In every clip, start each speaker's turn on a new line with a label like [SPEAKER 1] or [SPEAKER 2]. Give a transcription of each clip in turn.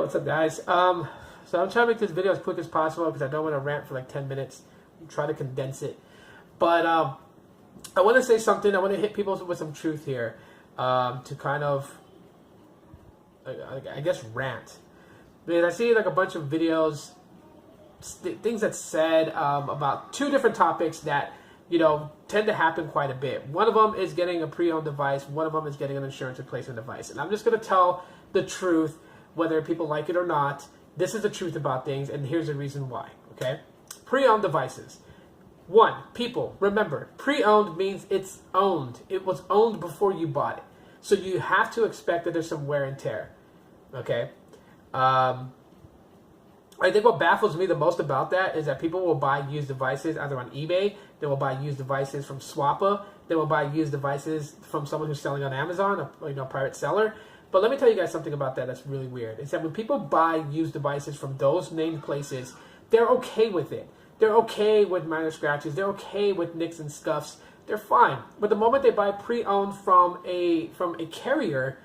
[SPEAKER 1] What's up, guys? So I'm trying to make this video as quick as possible because I don't want to rant for like 10 minutes. I'm trying to condense it. But I want to say something. I want to hit people with some truth here to kind of, I guess, rant. Because I see like a bunch of videos, things that's said about two different topics that, you know, tend to happen quite a bit. One of them is getting a pre-owned device. One of them is getting an insurance replacement device. And I'm just going to tell the truth, whether people like it or not. This is the truth about things, and here's the reason why, okay? Pre-owned devices. One, people, remember, pre-owned means it's owned. It was owned before you bought it. So you have to expect that there's some wear and tear, okay? I think what baffles me the most about that is that people will buy used devices either on eBay, they will buy used devices from Swappa, they will buy used devices from someone who's selling on Amazon, a private seller. But let me tell you guys something about that that's really weird. It's that when people buy used devices from those named places, they're okay with it. They're okay with minor scratches. They're okay with nicks and scuffs. They're fine. But the moment they buy pre-owned from a carrier,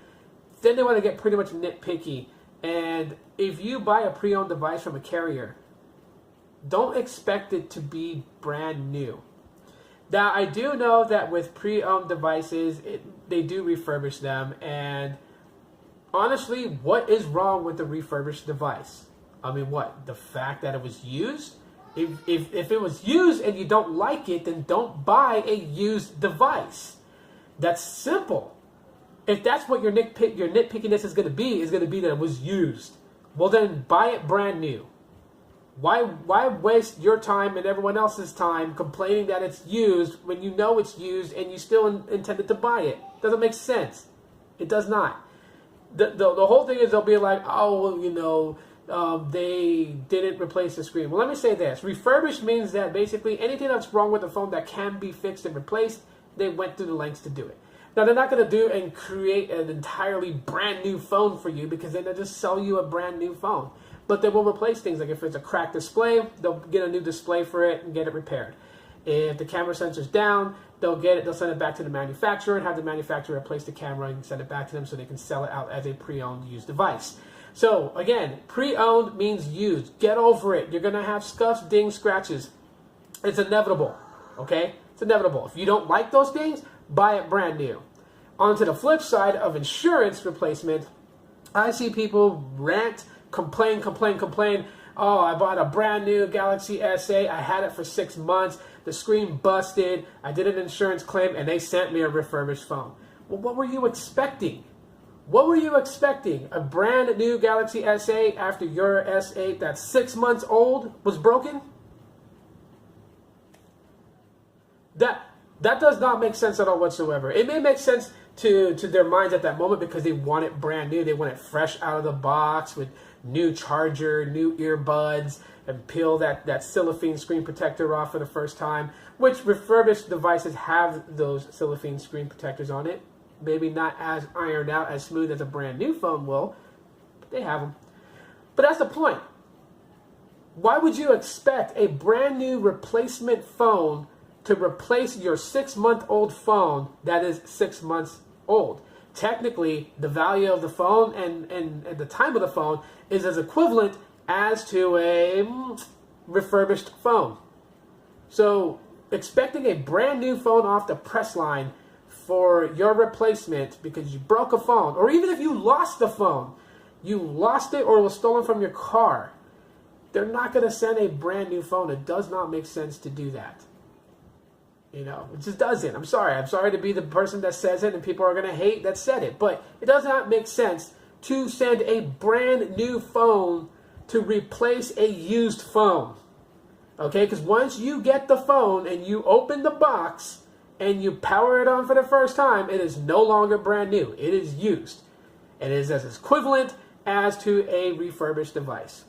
[SPEAKER 1] then they want to get pretty much nitpicky. And if you buy a pre-owned device from a carrier, don't expect it to be brand new. Now, I do know that with pre-owned devices, they do refurbish them, and honestly, what is wrong with the refurbished device? I mean, what? The fact that it was used? If it was used and you don't like it, then don't buy a used device. That's simple. If that's what your nitpickiness is going to be that it was used, well then buy it brand new. Why waste your time and everyone else's time complaining that it's used when you know it's used and you still intended to buy it? Doesn't make sense. It does not. The whole thing is they'll be like, oh, well, you know, they didn't replace the screen. Well, let me say this. Refurbished means that basically anything that's wrong with the phone that can be fixed and replaced, they went through the lengths to do it. Now, they're not going to do and create an entirely brand new phone for you because then they'll just sell you a brand new phone. But they will replace things. Like if it's a cracked display, they'll get a new display for it and get it repaired. If the camera sensor's down, they'll send it back to the manufacturer and have the manufacturer replace the camera and send it back to them so they can sell it out as a pre-owned used device. So again, pre-owned means used. Get over it. You're going to have scuffs, dings, scratches. It's inevitable, okay? It's inevitable. If you don't like those things, buy it brand new. On to the flip side of insurance replacement, I see people rant, complain. Oh, I bought a brand new Galaxy S8. I had it for 6 months. The screen busted. I did an insurance claim, and they sent me a refurbished phone. Well, what were you expecting? What were you expecting? A brand new Galaxy S8 after your S8 that's 6 months old was broken? That does not make sense at all whatsoever. It may make sense to their minds at that moment because they want it brand new. They want it fresh out of the box with new charger, new earbuds, and peel that cellophane screen protector off for the first time, which refurbished devices have those cellophane screen protectors on it. Maybe not as ironed out, as smooth as a brand new phone will, but they have them. But that's the point. Why would you expect a brand new replacement phone to replace your 6-month-old phone that is 6 months old? Technically, the value of the phone and the time of the phone is as equivalent as to a refurbished phone. So expecting a brand new phone off the press line for your replacement because you broke a phone, or even if you lost the phone, you lost it or it was stolen from your car, they're not going to send a brand new phone. It does not make sense to do that. You know, it just doesn't. I'm sorry to be the person that says it and people are going to hate that said it, but it does not make sense to send a brand new phone to replace a used phone. Okay, because once you get the phone and you open the box and you power it on for the first time, it is no longer brand new. It is used. And it is as equivalent as to a refurbished device.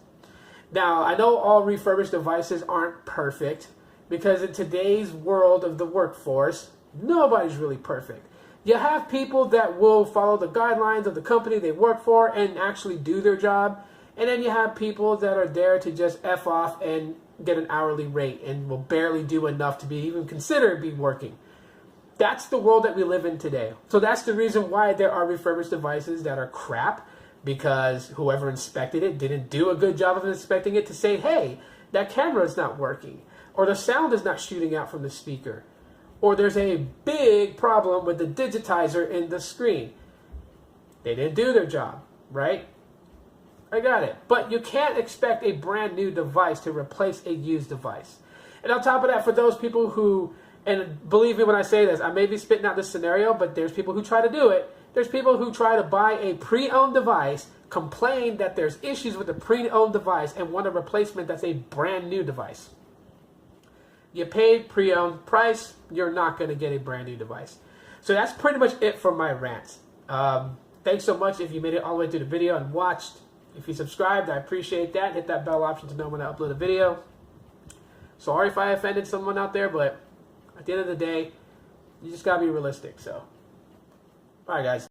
[SPEAKER 1] Now, I know all refurbished devices aren't perfect because in today's world of the workforce, nobody's really perfect. You have people that will follow the guidelines of the company they work for and actually do their job. And then you have people that are there to just F off and get an hourly rate and will barely do enough to be even considered be working. That's the world that we live in today. So that's the reason why there are refurbished devices that are crap. because whoever inspected it didn't do a good job of inspecting it to say, hey, that camera is not working, or the sound is not shooting out from the speaker, or there's a big problem with the digitizer in the screen. They didn't do their job, right? I got it. But you can't expect a brand new device to replace a used device. And on top of that, for those people who, and believe me when I say this, I may be spitting out this scenario, but there's people who try to do it. There's people who try to buy a pre-owned device, complain that there's issues with the pre-owned device, and want a replacement that's a brand new device. You paid pre-owned price, you're not going to get a brand new device. So that's pretty much it for my rant. Thanks so much if you made it all the way through the video and watched. If you subscribed, I appreciate that. Hit that bell option to know when I upload a video. Sorry if I offended someone out there, but at the end of the day, you just got to be realistic. So, bye guys.